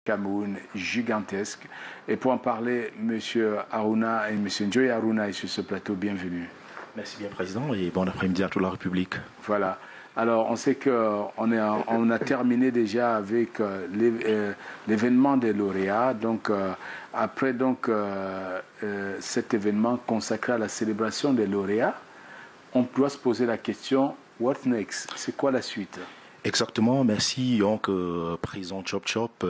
Cameroun gigantesque. Et pour en parler, M. Haruna et M. Njoya Haruna est sur ce plateau. Bienvenue. Merci bien, Président, et bon après-midi à toute la République. Voilà. Alors, on sait qu'on a terminé déjà avec l'événement des lauréats. Donc, après cet événement consacré à la célébration des lauréats, on doit se poser la question, what next? C'est quoi la suite? Exactement, merci donc président Chop Chop.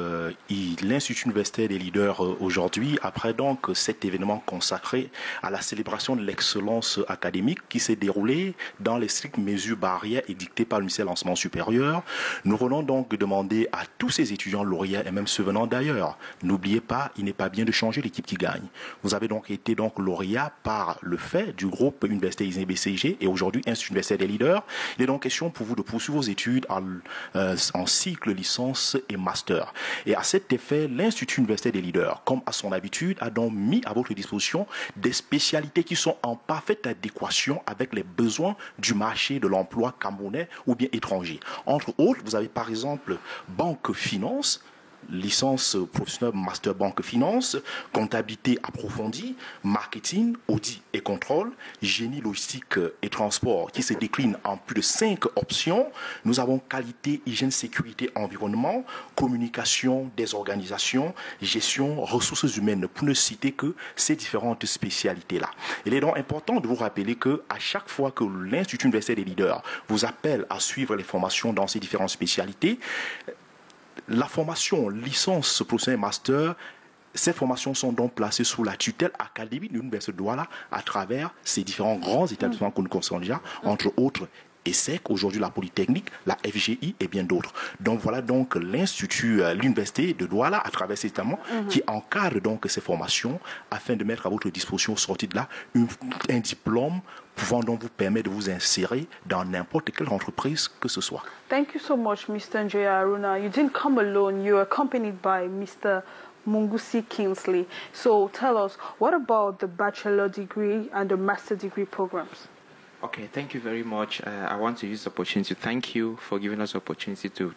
L'Institut universitaire des leaders aujourd'hui, après donc cet événement consacré à la célébration de l'excellence académique qui s'est déroulé dans les strictes mesures barrières édictées par le ministère de l'Enseignement supérieur, nous voulons donc demander à tous ces étudiants lauréats et même ceux venant d'ailleurs, n'oubliez pas, il n'est pas bien de changer l'équipe qui gagne. Vous avez donc été donc lauréat par le fait du groupe universitaire ISNE-BCG et aujourd'hui Institut universitaire des leaders. Il est donc question pour vous de poursuivre vos études en cycle licence et master. Et à cet effet, l'Institut universitaire des leaders, comme à son habitude, a donc mis à votre disposition des spécialités qui sont en parfaite adéquation avec les besoins du marché de l'emploi camerounais ou bien étranger. Entre autres, vous avez par exemple banque finance, licence professionnelle master banque finance, comptabilité approfondie, marketing, audit et contrôle, génie logistique et transport qui se décline en plus de 5 options. Nous avons qualité, hygiène, sécurité, environnement, communication des organisations, gestion, ressources humaines, pour ne citer que ces différentes spécialités-là. Il est donc important de vous rappeler que à chaque fois que l'Institut universitaire des leaders vous appelle à suivre les formations dans ces différentes spécialités, la formation licence professionnelle master, ces formations sont donc placées sous la tutelle académique de l'Université de Douala à travers ces différents grands établissements que nous connaissons déjà, entre autres ESSEC, aujourd'hui la Polytechnique, la FGI et bien d'autres. Donc voilà donc l'Institut, l'Université de Douala à travers ces établissements qui encadre donc ces formations afin de mettre à votre disposition au sortir de là un diplôme pouvant donc vous permettre de vous insérer dans n'importe quelle entreprise que ce soit. Thank you so much, Mr. Njoya Haruna. You didn't come alone. You were accompanied by Mr. Mungusi Kingsley. So tell us, what about the bachelor degree and the master degree programs? Okay, thank you very much. I want to use the opportunity to thank you for giving us the opportunity to,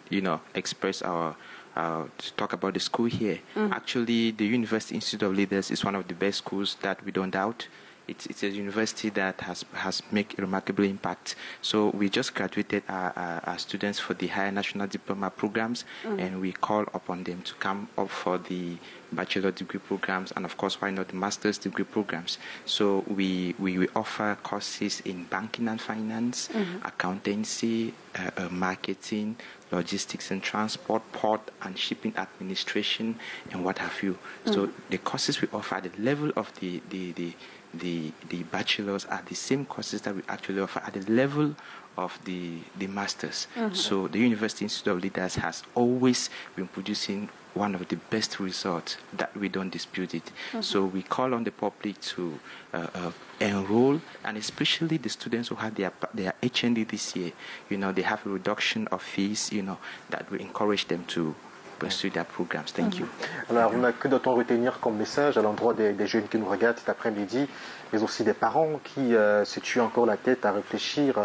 express to talk about the school here. Actually, the University Institute of Leaders is one of the best schools that we don't doubt. It's a university that has made a remarkable impact. So we just graduated our students for the higher national diploma programs, and we call upon them to come up for the bachelor degree programs, and of course, why not the master's degree programs. So we offer courses in banking and finance, accountancy, marketing, logistics and transport, port and shipping administration, and what have you. So the courses we offer at the level of the bachelors are the same courses that we actually offer at the level of the masters. So the University Institute of Leaders has always been producing one of the best results, that we don't dispute it. So we call on the public to enroll, and especially the students who had their HND this year. They have a reduction of fees, that will encourage them to pursue their programs. Thank you. Alors, que doit-on retenir comme message à l'endroit des jeunes qui nous regardent cet après-midi, mais aussi des parents qui se tuent encore la tête à réfléchir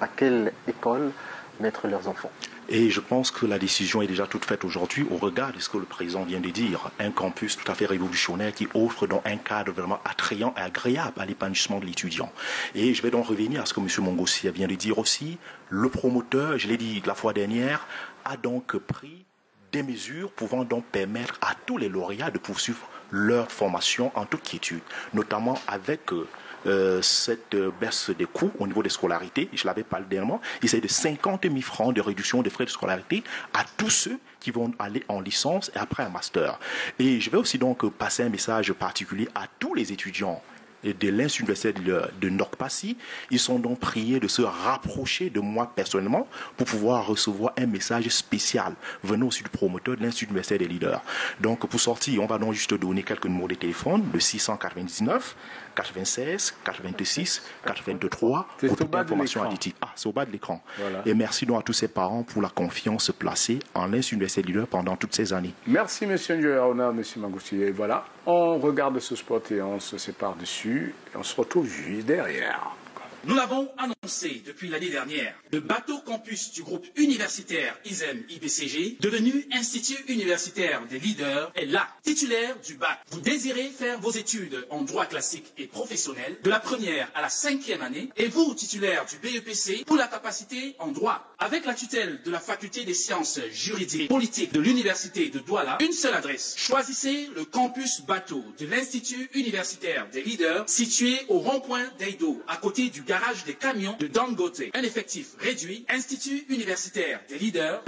à quelle école mettre leurs enfants? Et je pense que la décision est déjà toute faite aujourd'hui au regard de ce que le président vient de dire. Un campus tout à fait révolutionnaire qui offre donc un cadre vraiment attrayant et agréable à l'épanouissement de l'étudiant. Et je vais donc revenir à ce que M. Mongossi vient de dire aussi. Le promoteur, je l'ai dit la fois dernière, a donc pris des mesures pouvant donc permettre à tous les lauréats de poursuivre leur formation en toute quiétude, notamment avec cette baisse des coûts au niveau des scolarités. Je l'avais parlé dernièrement, il s'agit de 50 000 francs de réduction des frais de scolarité à tous ceux qui vont aller en licence et après un master. Et je vais aussi donc passer un message particulier à tous les étudiants de l'Institut universitaire de Nord-Passy. Ils sont donc priés de se rapprocher de moi personnellement pour pouvoir recevoir un message spécial venant aussi du promoteur de l'Institut universitaire des leaders. Donc pour sortir, on va donc juste donner quelques numéros de téléphone, le 699 96 86 83 pour toute information additive. Ah, c'est au bas de l'écran. Voilà. Et merci donc à tous ces parents pour la confiance placée en l'Institut universitaire des leaders pendant toutes ces années. Merci M. Njoya, M. Mangousti. Et voilà, on regarde ce spot et on se sépare dessus. Et on se retrouve juste derrière. Nous l'avons annoncé. lancé depuis l'année dernière. Le bateau campus du groupe universitaire ISEM-IBCG, devenu Institut universitaire des leaders, est là, titulaire du bac. Vous désirez faire vos études en droit classique et professionnel de la première à la 5e année, et vous, titulaire du BEPC, pour la capacité en droit. Avec la tutelle de la faculté des sciences juridiques et politiques de l'université de Douala, une seule adresse. Choisissez le campus bateau de l'Institut universitaire des leaders, situé au rond-point d'Eido, à côté du garage des camions de Dangote. Un effectif réduit, Institut universitaire des leaders,